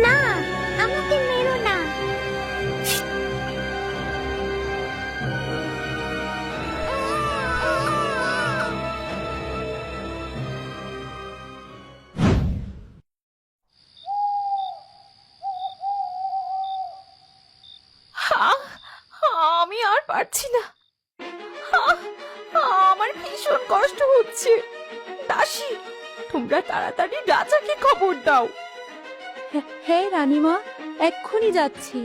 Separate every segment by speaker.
Speaker 1: না, আমাকে মেরো না।
Speaker 2: আহ! আমি আর পারছি না। আহ! আমার ভীষণ কষ্ট হচ্ছে। দাসী, তোমরা তাড়াতাড়ি রাজাকে খবর দাও।
Speaker 3: হ্যাঁ রানীমা, এক্ষুনি যাচ্ছি।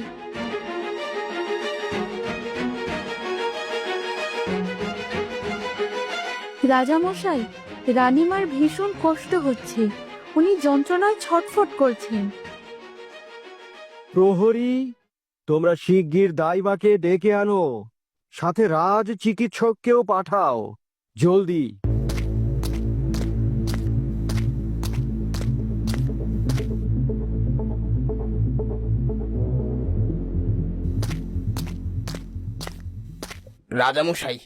Speaker 3: রাজামশাই, রানীমার ভীষণ কষ্ট হচ্ছে, উনি যন্ত্রণায় ছটফট করছেন।
Speaker 4: প্রহরী, তোমরা শিগগির দাইমাকে ডেকে আনো, সাথে রাজ চিকিৎসককেও পাঠাও, জলদি।
Speaker 5: রাজামশাই,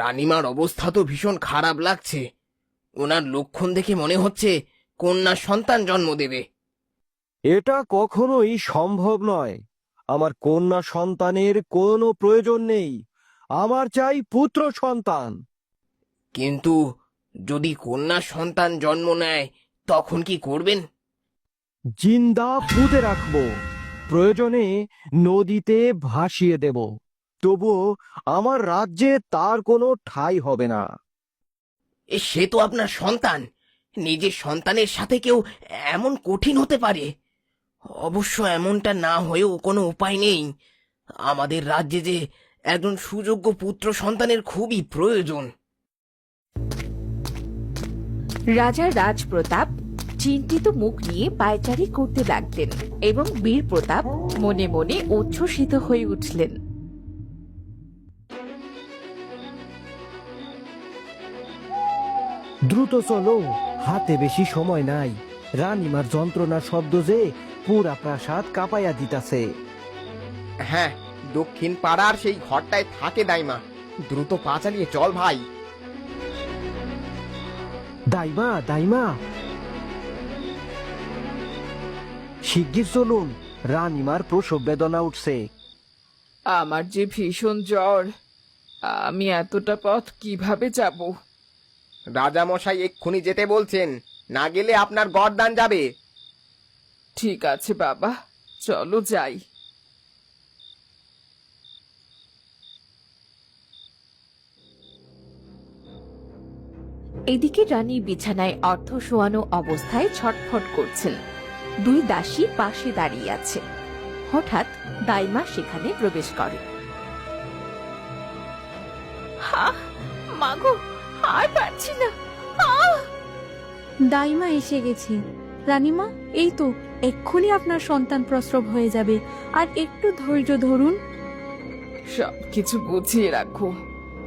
Speaker 5: রানীমার অবস্থা তো ভীষণ খারাপ লাগছে। ওনার লক্ষণ দেখে মনে হচ্ছে কন্যা সন্তান জন্ম দেবে।
Speaker 4: এটা কখনোই সম্ভব নয়। আমার কন্যা সন্তানের কোনো প্রয়োজন নেই, আমার চাই পুত্র সন্তান।
Speaker 5: কিন্তু যদি কন্যা সন্তান জন্ম নেয় তখন কি করবেন?
Speaker 4: জিন্দা পুঁতে রাখবো, প্রয়োজনে নদীতে ভাসিয়ে দেব, তবুও আমার রাজ্যে তার কোনো ঠাঁই হবে না।
Speaker 5: সে তো আপনার সন্তান, নিজের সন্তানের সাথে কেউ এমন কঠিন হতে পারে? অবশ্য এমনটা না হয়েও কোনো উপায় নেই। আমাদের রাজ্যে যে একজন সুযোগ্য পুত্র সন্তানের খুবই প্রয়োজন।
Speaker 2: রাজা রাজপ্রতাপ চিন্তিত মুখ নিয়ে পায়চারি করতে লাগলেন এবং বীর প্রতাপ মনে মনে উচ্ছ্বসিত হয়ে উঠলেন।
Speaker 4: দ্রুত চলো, হাতে বেশি সময় নাই। রানীমার যন্ত্রণার শব্দ যে পুরা প্রাসাদ কাঁপাইয়া দিতাছে।
Speaker 6: হ্যাঁ, দক্ষিণ পাড়ার সেই ঘরটায় থাকে দাইমা। দ্রুত পা চালিয়ে চল ভাই।
Speaker 4: দাইমা, দাইমা, শিগগির চলুন, রানীমার প্রসব বেদনা উঠছে।
Speaker 2: আমার যে ভীষণ জ্বর, আমি এতটা পথ কিভাবে যাব?
Speaker 6: রাজামশাই এক্ষুনি যেতে বলছেন, না গেলে আপনার গর্দান যাবে।
Speaker 2: ঠিক আছে বাবা, চলো যাই। এদিকে রানী বিছানায় অর্ধ শোয়ানো অবস্থায় ছটফট করছেন। দুই দাসী পাশে দাঁড়িয়ে আছে। হঠাৎ দাইমা সেখানে প্রবেশ করে। মাগো, আর পারছি না।
Speaker 3: দাইমা এসে গেছে। রানীমা, এই তো এক্ষুনি আপনার সন্তান প্রসব হয়ে যাবে, আর একটু ধৈর্য ধরুন।
Speaker 2: সবকিছু বুঝিয়ে রাখো।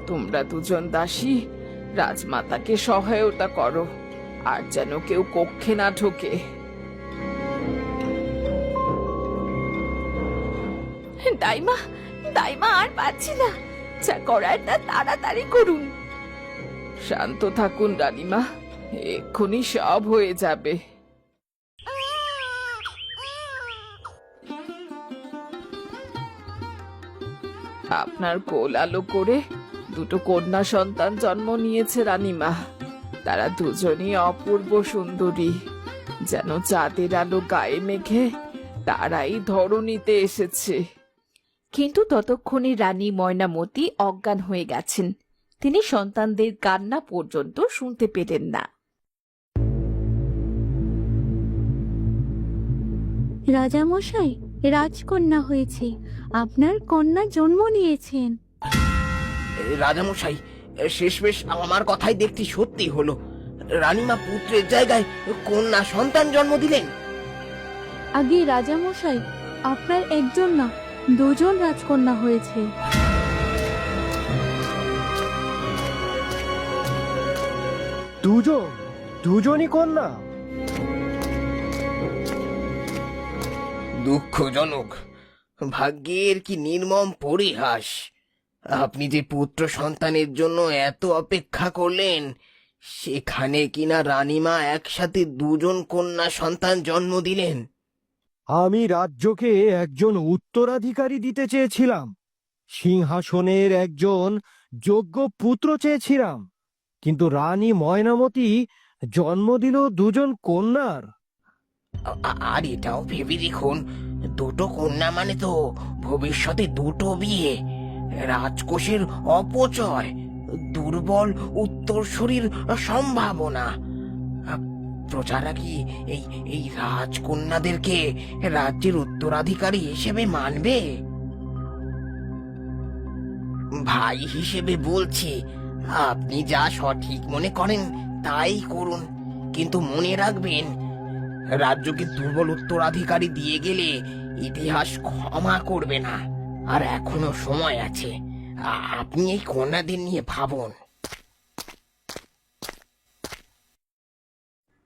Speaker 2: তোমরা দুজন দাসী রাজমাতাকে সহায়তা করো, আর যেন কেউ কক্ষে না ঢোকে। দাইমা, দাইমা, আর পাচ্ছি না, যা করার তা তাড়াতাড়ি করুন। শান্ত থাকুন রানীমা, এক্ষুনি সব হয়ে যাবে। আপনার কোল আলো করে দুটো কন্যা সন্তান জন্ম নিয়েছে রানীমা। তারা দুজনই অপূর্ব সুন্দরী, যেন চাঁদের আলো গায়ে মেঘে তারাই ধরণীতে এসেছে। কিন্তু ততক্ষণে রানী ময়নামতি অজ্ঞান হয়ে গেছেন। তিনি সন্তানদের কান্না পর্যন্ত শুনতে পেলেন না।
Speaker 3: রাজামশাই, রাজকন্যা হয়েছে, আপনার কন্যা জন্ম নিয়েছেন।
Speaker 5: রাজামশাই, শেষমেশ আমার কথাই দেখতে সত্যি হলো। রানীমা পুত্রের জায়গায় কন্যা সন্তান জন্ম দিলেন।
Speaker 3: আগে রাজামশাই, আপনার একজন না, দুজন রাজকন্যা হয়েছে।
Speaker 4: দুজনই কন্যা?
Speaker 5: দুঃখজনক, ভাগ্যের কি নির্মম পরিহাস। আপনি যে পুত্র সন্তানের জন্য এত অপেক্ষা করলেন, সেখানে কিনা রানীমা একসাথে দুজন কন্যা সন্তান জন্ম দিলেন।
Speaker 4: আমি রাজ্যকে একজন উত্তরাধিকারী দিতে চেয়েছিলাম, সিংহাসনের একজন যোগ্য পুত্র চেয়েছিলাম, কিন্তু রানী ময়নামতি জন্ম দিল দুজন কন্যার।
Speaker 5: আর এটাও ভেবে দেখুন, দুটো কন্যা মানে তো ভবিষ্যতে দুটো বিয়ে, রাজকোষের অপচয়, দুর্বল উত্তরসূরির সম্ভাবনা। প্রজারা কি এই এই রাজকন্যাদেরকে রাজ্যের উত্তরাধিকারী হিসেবে মানবে? ভাই হিসেবে বলছি, আপনি যা সঠিক মনে করেন তাই করুন, কিন্তু মনে রাখবেন, রাজ্যকে দুর্বল উত্তরাধিকারী দিয়ে গেলে ইতিহাস ক্ষমা করবে না। আর এখনো সময় আছে, আপনি এই কন্যাদের নিয়ে ভাবুন।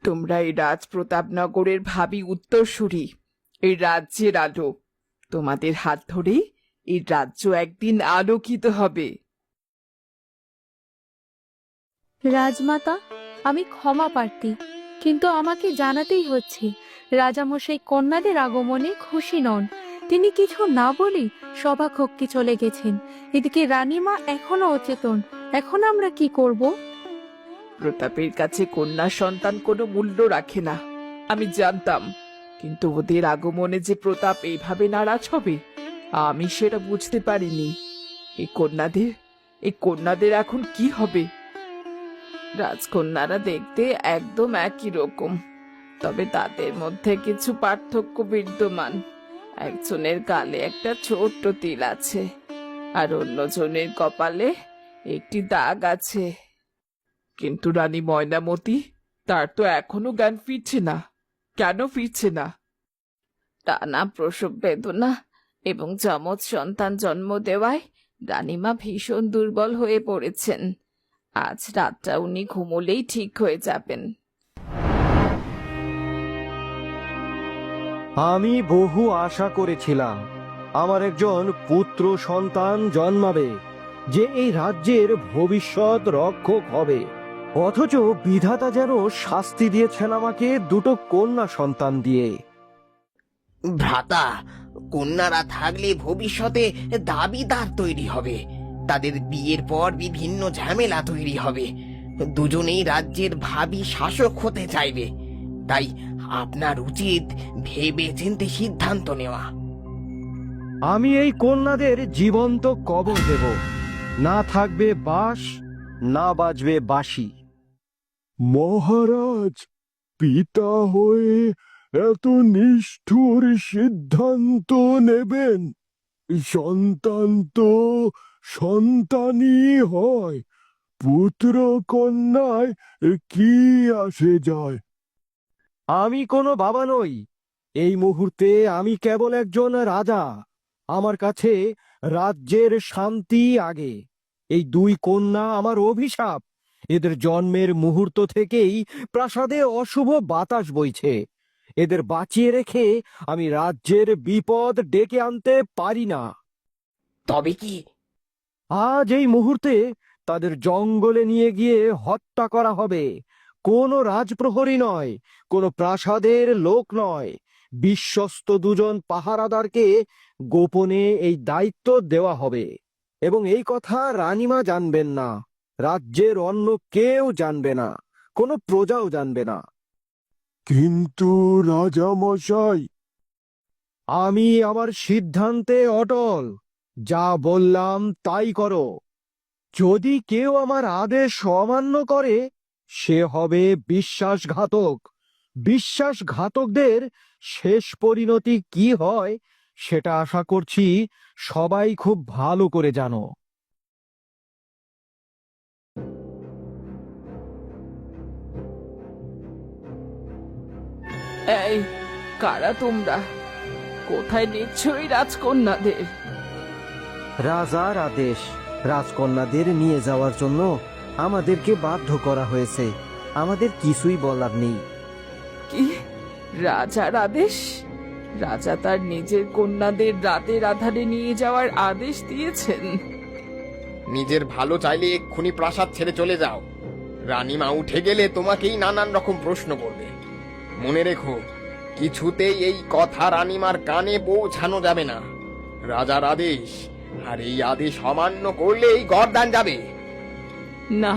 Speaker 2: তোমরা এই রাজপ্রতাপনগরের ভাবি উত্তরসূরি, এই রাজ্যের আলো। তোমাদের হাত ধরেই এই রাজ্য একদিন আলোকিত হবে।
Speaker 3: রাজমাতা, আমি ক্ষমা প্রার্থী, কিন্তু আমাকে জানাতেই হচ্ছে রাজামশাই কন্যাদের আগমনে খুশি নন। তিনি কিছু না বলেই সভাকক্ষে চলে গেছেন। এদিকে রানীমা এখনো অচেতন। এখন আমরা কি করব?
Speaker 2: প্রতাপের কাছে কন্যা সন্তান কোনো মূল্য রাখে না, আমি জানতাম, কিন্তু ওদের আগমনে যে প্রতাপ এইভাবে নারাজ হবে আমি সেটা বুঝতে পারিনি। এই কন্যাদের এখন কি হবে? রাজকন্যারা দেখতে একদম একই রকম, তবে তাদের মধ্যে কিছু পার্থক্য বিদ্যমান। একজনের গালে একটা ছোট্ট তিল আছে, আর অন্যজনের কপালে একটি দাগ আছে। কিন্তু রানী ময়নামতি, তার তো এখনো জ্ঞান ফিরছে না। কেন ফিরছে না? টানা প্রসব বেদনা এবং যমজ সন্তান জন্ম দেওয়ায় রানীমা ভীষণ দুর্বল হয়ে পড়েছেন। আজ রাতটা উনি ঘুমোলেই ঠিক হয়ে যাবেন।
Speaker 4: আমি বহু আশা করেছিলাম আমার একজন পুত্র সন্তান জন্মাবে, যে এই রাজ্যের ভবিষ্যৎ রক্ষক হবে। অথচ বিধাতা যেন শাস্তি দিয়েছেন আমাকে দুটো কন্যা সন্তান দিয়ে।
Speaker 5: ভ্রাতা, কন্যারা থাকলে ভবিষ্যতে দাবিদার তৈরি হবে, তাদের বিয়ের পর বিভিন্ন ঝামেলা তৈরি হবে, দুজনেই রাজ্যের ভাবী শাসক হতে চাইবে। তাই আপনার উচিত ভেবে চিন্তে সিদ্ধান্ত নেওয়া।
Speaker 4: আমি এই কন্যাদের জীবন্ত কবর দেব, না থাকবে বাঁশ, না বাজবে বাঁশি।
Speaker 7: মহারাজ, পিতা হয়ে এত নিষ্ঠুর সিদ্ধান্ত নেবেন? সন্তান তো সন্তানই হয়, পুত্র কন্যায় কি আসে যায়?
Speaker 4: আমি কোনো বাবা নই, এই মুহূর্তে আমি কেবল একজন রাজা। আমার কাছে রাজ্যের শান্তি আগে। এই দুই কন্যা আমার অভিশাপ। এদের জন্মের মুহূর্ত থেকেই প্রাসাদে অশুভ বাতাস বইছে। এদের বাঁচিয়ে রেখে আমি রাজ্যের বিপদ ডেকে আনতে পারি না।
Speaker 5: তবে কি?
Speaker 4: আজ এই মুহূর্তে তাদের জঙ্গলে নিয়ে গিয়ে হত্যা করা হবে। কোনো রাজপ্রহরী নয়, কোনো প্রাসাদের লোক নয়, বিশ্বস্ত দুজন পাহারাদারকে গোপনে এই দায়িত্ব দেওয়া হবে। এবং এই কথা রানীমা জানবেন না, রাজ্যের অন্য কেউ জানবে না, কোনো প্রজাও জানবে না।
Speaker 7: কিন্তু রাজামশাই,
Speaker 4: আমি আমার সিদ্ধান্তে অটল। যা বললাম তাই করো। যদি কেউ আমার আদেশ অমান্য করে, সে হবে বিশ্বাসঘাতক। বিশ্বাসঘাতকদের শেষ পরিণতি কি হয় সেটা আশা করছি সবাই খুব ভালো করে জানো।
Speaker 2: এই, কারা তোমরা? কোথায় নিচ্ছ এই রাজকন্যাদের?
Speaker 4: রাজার আদেশ, রাজকন্যাদের নিয়ে যাওয়ার জন্য আমাদেরকে বাধ্য করা হয়েছে। আমাদের কিছুই বলার নেই।
Speaker 2: কি? রাজার আদেশ? রাজা তার নিজের কন্যাদের রাতের আধারে নিয়ে যাওয়ার আদেশ দিয়েছেন?
Speaker 6: নিজের ভালো চাইলে এক্ষুনি প্রাসাদ ছেড়ে চলে যাও। রানীমা উঠে গেলে তোমাকেই নানান রকম প্রশ্ন করবে। মনে রেখো, কিছুতেই এই কথা রানীমার কানে পৌঁছানো যাবে না। রাজার আদেশ, আর এই আদেশ অমান্য করলে এই গর্দান যাবে।
Speaker 2: না,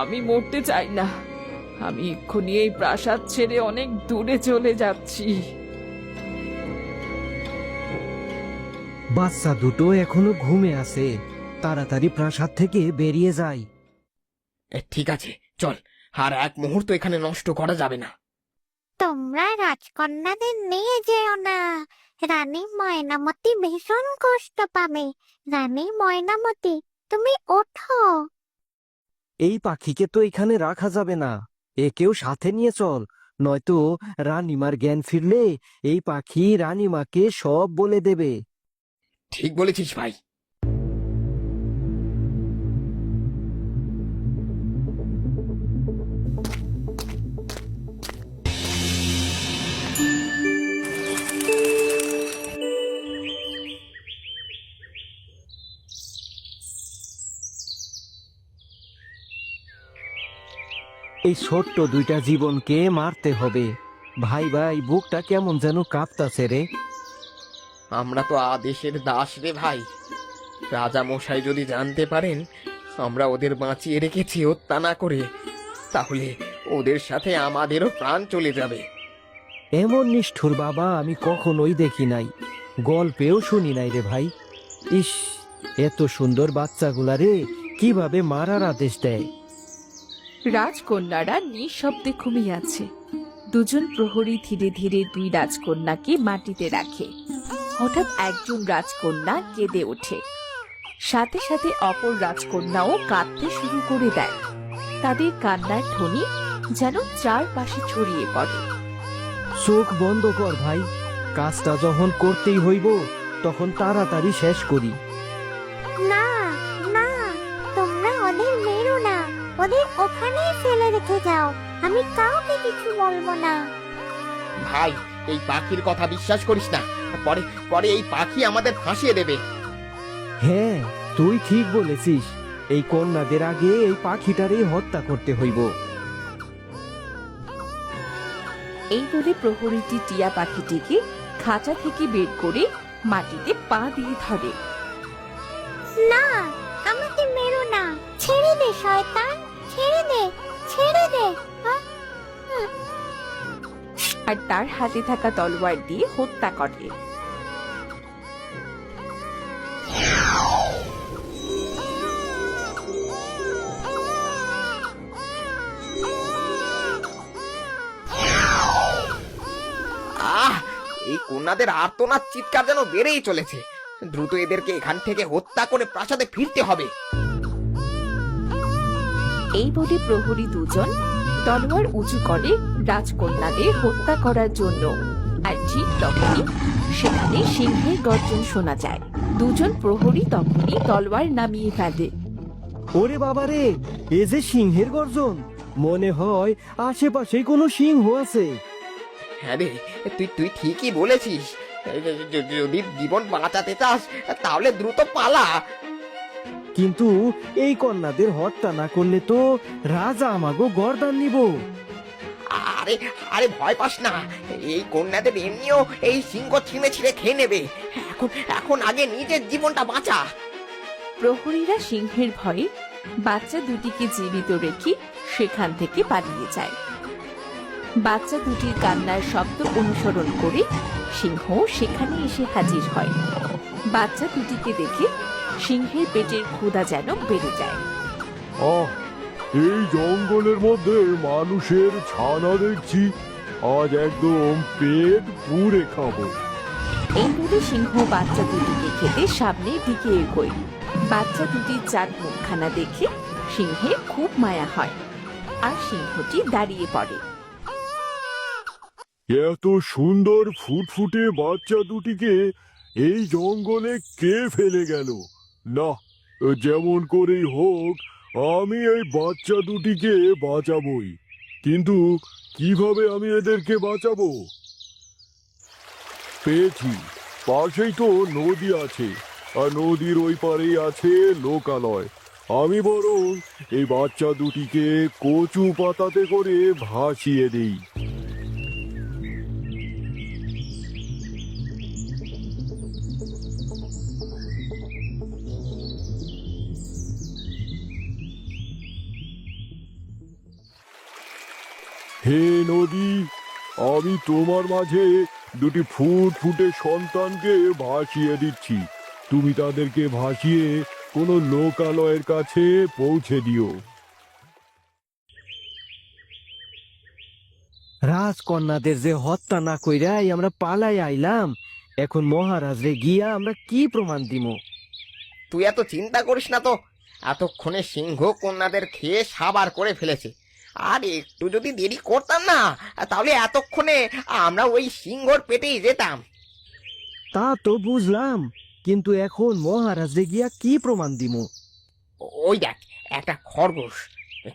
Speaker 2: আমি মরতে চাই না। আমি এক্ষুনি এই প্রাসাদ ছেড়ে অনেক দূরে চলে যাচ্ছি।
Speaker 4: বাচ্চা দুটো এখনো ঘুমে আছে, তাড়াতাড়ি প্রাসাদ থেকে বেরিয়ে যায়।
Speaker 6: ঠিক আছে, চল। আর এক মুহূর্ত এখানে নষ্ট করা যাবে না।
Speaker 1: তোমরা রাজকন্যাদের নিয়ে যেও না। রানী ময়নামতি ভীষণ কষ্ট পাবে। রানী ময়নামতি, তুমি ওঠো।
Speaker 4: এই পাখিকে তো এখানে রাখা যাবে না, একেও সাথে নিয়ে চল, নয়তো রানীমার জ্ঞান ফিরলে এই পাখি রানীমাকে সব বলে দেবে।
Speaker 6: ঠিক বলেছিস ভাই।
Speaker 4: এই ছোট্ট দুইটা জীবনকে মারতে হবে। ভাই ভাই, বুকটা কেমন যেন কাঁপতাছে রে।
Speaker 6: আমরা তো আদেশের দাস রে ভাই। রাজা মশাই যদি জানতে পারেন আমরা ওদের বাঁচিয়ে রেখেছি হত্যা না করে, তাহলে ওদের সাথে আমাদেরও প্রাণ চলে যাবে।
Speaker 4: এমন নিষ্ঠুর বাবা আমি কখনোই দেখি নাই, গল্পেও শুনি নাই রে ভাই। ইস, এত সুন্দর বাচ্চাগুলা রে কিভাবে মারার আদেশ দেয়।
Speaker 2: রাজকন্যারা নিঃশব্দে ঘুমিয়ে আছে। দুজন প্রহরী ধীরে ধীরে দুই রাজকন্যাকে মাটিতে রাখে। হঠাৎ একজন রাজকন্যা কেঁদে ওঠে, সাথে সাথে অপর রাজকন্যাও কাঁদতে শুরু করে দেয়। তাদের কান্নার ধ্বনি যেন চারপাশে ছড়িয়ে পড়ে।
Speaker 4: চোখ বন্ধ কর ভাই, কাজটা যখন করতেই হইব তখন তাড়াতাড়ি শেষ করি।
Speaker 1: না না, তোমরা ওদের মেরো না। ওদের ওখানেই ফেলে রেখে যাও। আমি কাউকে কিছু বলবো না।
Speaker 6: ভাই, এই পাখির কথা বিশ্বাস করিস না। পরে পরে এই পাখি আমাদের ফাঁসিয়ে দেবে।
Speaker 4: হ্যাঁ, তুই ঠিক বলেছিস। এই কন্যাদের আগে এই পাখিটারে হত্যা করতে হইব।
Speaker 2: এই বলে প্রহরীটি টিয়া পাখিটিকে খাঁচা থেকে বের করে মাটিতে পা দিয়ে ধরে।
Speaker 1: না, আমাকে মেরো না। ছেড়ে দে শয়তান, ছেড়ে দে, ছেড়ে দে।
Speaker 2: আর তার হাতে থাকা তলোয়ার দিয়ে হত্যা করে।
Speaker 6: এই কন্যাদের আর্তনাদ চিৎকার যেন বেড়েই চলেছে। দ্রুত এদেরকে এখান থেকে হত্যা করে প্রাসাদে ফিরতে হবে।
Speaker 2: এই বলে প্রহরী দুজন তলোয়ার উঁচু করে রাজকন্যাদের হত্যা করার জন্য। আর ঠিক তখনই সেখানে সিংহের গর্জন শোনা যায়। দুজন প্রহরী তখনই তলোয়ার নামিয়ে ফেলে।
Speaker 4: ওরে বাবা রে, এ যে সিংহের গর্জন, মনে হয় আশেপাশেই কোনো সিংহ আছে।
Speaker 6: হ্যাঁ রে, তুই তুই ঠিকই বলেছিস। যদি জীবন বাঁচাতে চাস তাহলে দ্রুত পালা।
Speaker 4: কিন্তু এই কন্যাদের হত্যা না করলে তো রাজা আমাগো গর্দান নিব।
Speaker 6: আরে আরে ভয় পাস না। এই কন্যাদের এমনিও এই সিংহ ছিঁড়ে ছিঁড়ে খেয়ে নেবে। এখন এখন আগে নিজের জীবনটা বাঁচা।
Speaker 2: প্রহরীরা সিংহের ভয়ে বাচ্চা দুটিকে জীবিত রেখে সেখান থেকে পালিয়ে যায়। বাচ্চা দুটির কান্নার শব্দ অনুসরণ করে সিংহ সেখানে এসে হাজির হয়। বাচ্চা দুটিকে দেখে সিংহের পেটের ক্ষুধা যেন বেড়ে যায়।
Speaker 7: আহ, এই জঙ্গলের মধ্যে মানুষের ছানা দেখছি, আজ একদম পেট পুরে খাবো।
Speaker 2: এই বলে সিংহ বাচ্চা দুটিকে খেতে সামনের দিকে এগোয়। বাচ্চা দুটির চাঁদ মুখখানা দেখে সিংহের খুব মায়া হয়, আর সিংহটি দাঁড়িয়ে পড়ে।
Speaker 7: এত সুন্দর ফুটফুটে বাচ্চা দুটিকে এই জঙ্গলে কে ফেলে গেল? না, যেমন করেই হোক আমি এই বাচ্চা দুটিকে বাঁচাবই। কিন্তু কিভাবে আমি এদেরকে বাঁচাবো? পেয়েছি, পাশেই তো নদী আছে, আর নদীর ওই পারেই আছে লোকালয়। আমি বরং এই বাচ্চা দুটিকে কচু পাতাতে করে ভাসিয়ে দেই। হে নদী, আমি তোমার মাঝে দুটি ফুটফুটে সন্তানকে ভাসিয়ে দিচ্ছি। তুমি তাদেরকে ভাসিয়ে কোনো লোকালয়ের কাছে পৌঁছে দিও।
Speaker 4: রাজকন্যাদের যে হত্যা না কইরাই আমরা পালাই আইলাম, এখন মহারাজরে গিয়া আমরা কি প্রমাণ দিব?
Speaker 6: তুই এত চিন্তা করিস না তো, এতক্ষণে সিংহ কন্যাদের খেয়ে সাবার করে ফেলেছে। আর একটু যদি দেরি করতাম না, তাহলে এতক্ষণে আমরা ওই সিংহর পেটেই যেতাম।
Speaker 4: তা তো বুঝলাম, কিন্তু এখন মহারাজরে গিয়া কি প্রমাণ দিব?
Speaker 6: ওই দেখ, একটা খরগোশ।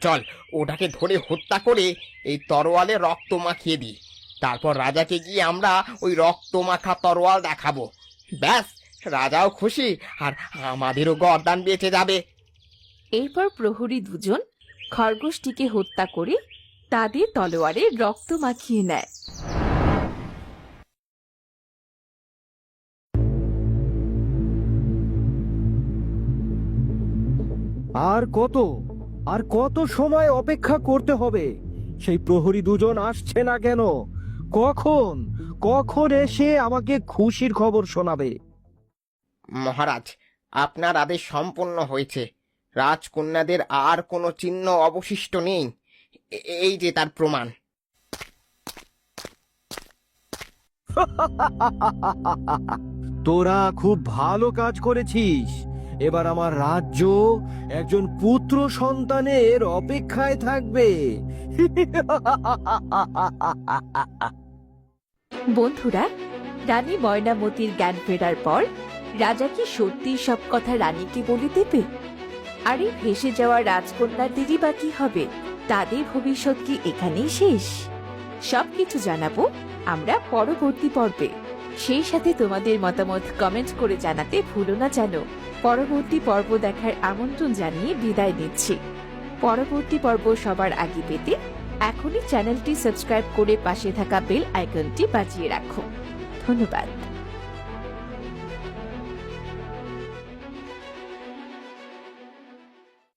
Speaker 6: চল, ওটাকে ধরে হত্যা করে এই তরোয়ালে রক্ত মাখিয়ে দিই। তারপর রাজাকে গিয়ে আমরা ওই রক্ত মাখা তরোয়াল দেখাবো। ব্যাস, রাজাও খুশি আর আমাদেরও গরদান বেঁচে যাবে।
Speaker 2: এরপর প্রহরী দুজন খরগোশটিকে হত্যা করে তাদের তলোয়ারে রক্ত মাখিয়ে নেয়।
Speaker 4: আর কত সময় অপেক্ষা করতে হবে? সেই প্রহরী দুজন আসছে না কেন? কখন কখন এসে আমাকে খুশির খবর শোনাবে?
Speaker 6: মহারাজ, আপনার আদেশ সম্পন্ন হয়েছে। রাজকন্যাদের আর কোনো চিহ্ন অবশিষ্ট নেই। এই যে তার প্রমাণ।
Speaker 4: তোরা খুব ভালো কাজ করেছিস। এবার আমার রাজ্য একজন পুত্র সন্তানের অপেক্ষায় থাকবে।
Speaker 2: বন্ধুরা, রানী ময়নামতির জ্ঞান ফেরার পর রাজা কি সত্যি সব কথা রানীকে বলে দেবে? আর এই ভেসে যাওয়া রাজকন্যাদেরই বা কি হবে? তাদের ভবিষ্যৎ কি এখানেই শেষ? সবকিছু জানাবো আমরা পরবর্তী পর্বে। সেই সাথে তোমাদের মতামত কমেন্ট করে জানাতে ভুলো না যেন। পরবর্তী পর্ব দেখার আমন্ত্রণ জানিয়ে বিদায় নিচ্ছি। পরবর্তী পর্ব সবার আগে পেতে এখনই চ্যানেলটি সাবস্ক্রাইব করে পাশে থাকা বেল আইকনটি বাজিয়ে রাখো। ধন্যবাদ।